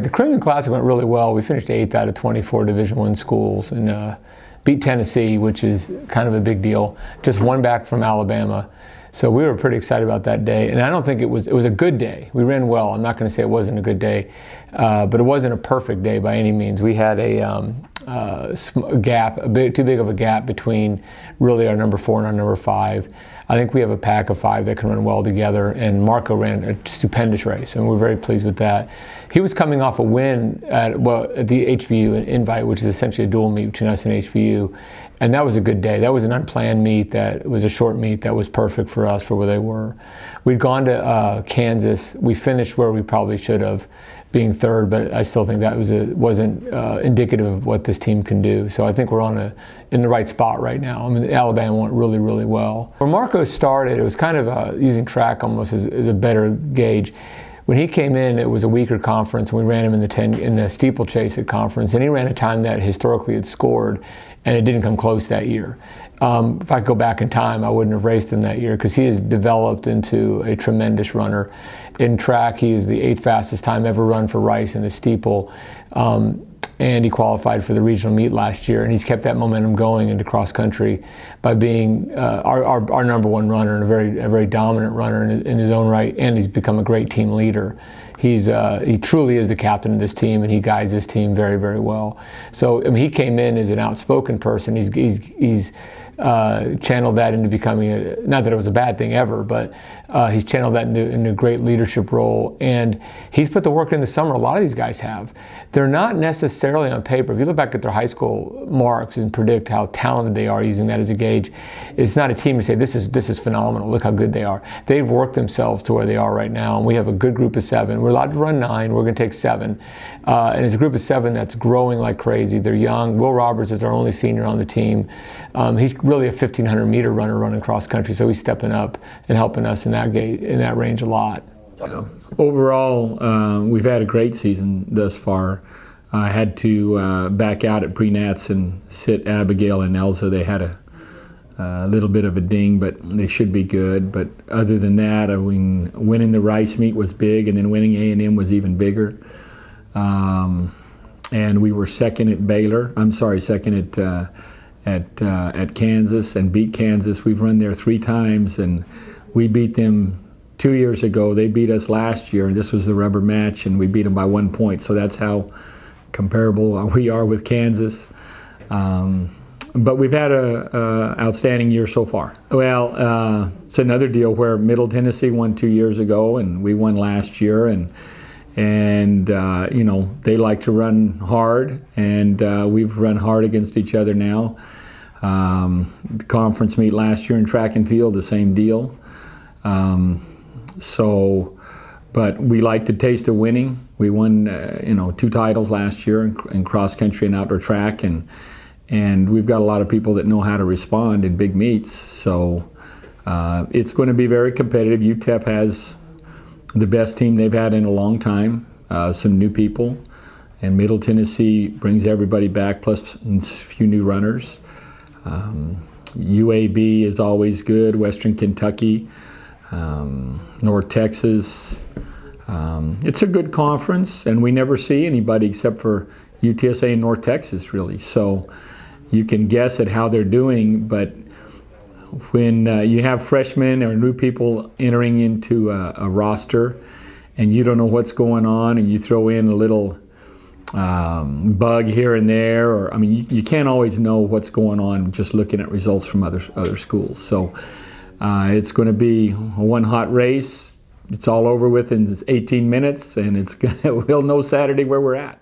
The Crimson Classic went really well. We finished 8th out of 24 Division I schools and beat Tennessee, which is kind of a big deal. Just one back from Alabama. So we were pretty excited about that day. And I don't think it was a good day. We ran well. I'm not going to say it wasn't a good day, but it wasn't a perfect day by any means. We had a gap, too big of a gap between really our number 4 and our number 5. I think we have a pack of 5 that can run well together, and Marco ran a stupendous race, and we're very pleased with that. He was coming off a win at the HBU Invite, which is essentially a dual meet between us and HBU, and that was a good day. That was an unplanned meet. That was a short meet that was perfect for us for where they were. We'd gone to Kansas. We finished where we probably should have, being 3rd, but I still think that wasn't indicative of what this team can do. So I think we're in the right spot right now. I mean, Alabama went really, really well. When Marco started, it was kind of using track almost as a better gauge. When he came in, it was a weaker conference, and we ran him in the steeplechase at conference, and he ran a time that historically had scored, and it didn't come close that year. If I could go back in time, I wouldn't have raced him that year because he has developed into a tremendous runner. In track, he is the 8th fastest time ever run for Rice in the steeple, and he qualified for the regional meet last year, and he's kept that momentum going into cross country by being our number 1 runner and a very dominant runner in his own right, and he's become a great team leader. He truly is the captain of this team, and he guides this team very, very well. So I mean, he came in as an outspoken person. He's channeled that into becoming not that it was a bad thing ever, but he's channeled that into a great leadership role, and he's put the work in the summer. A lot of these guys have. They're not necessarily on paper. If you look back at their high school marks and predict how talented they are using that as a gauge, it's not a team to say this is phenomenal, look how good they are. They've worked themselves to where they are right now, and we have a good group of 7. We're allowed to run 9, we're going to take 7. And it's a group of 7 that's growing like crazy. They're young. Will Roberts is our only senior on the team. He's really a 1,500 meter runner running cross country, so he's stepping up and helping us in that range a lot. Overall, we've had a great season thus far. I had to back out at pre-nats and sit Abigail and Elsa. They had a little bit of a ding, but they should be good. But other than that, winning the Rice meet was big, and then winning A&M was even bigger. And we were second at Baylor. I'm sorry, second at Kansas, and beat Kansas. We've run there 3 times, and we beat them 2 years ago. They beat us last year, and this was the rubber match, and we beat them by 1 point. So that's how comparable we are with Kansas. But we've had a outstanding year so far. Well, it's another deal where Middle Tennessee won 2 years ago, and we won last year, and you know, they like to run hard, and we've run hard against each other now. The conference meet last year in track and field, the same deal. But we like the taste of winning. We won, 2 titles last year in cross country and outdoor track, and we've got a lot of people that know how to respond in big meets. So it's going to be very competitive. UTEP has the best team they've had in a long time, some new people, and Middle Tennessee brings everybody back, plus a few new runners. UAB is always good, Western Kentucky, North Texas. It's a good conference, and we never see anybody except for UTSA and North Texas, really. So you can guess at how they're doing, but when you have freshmen or new people entering into a roster and you don't know what's going on, and you throw in a little bug here and there, or I mean, you can't always know what's going on just looking at results from other schools. So it's going to be one hot race. It's all over with in 18 minutes, and we'll know Saturday where we're at.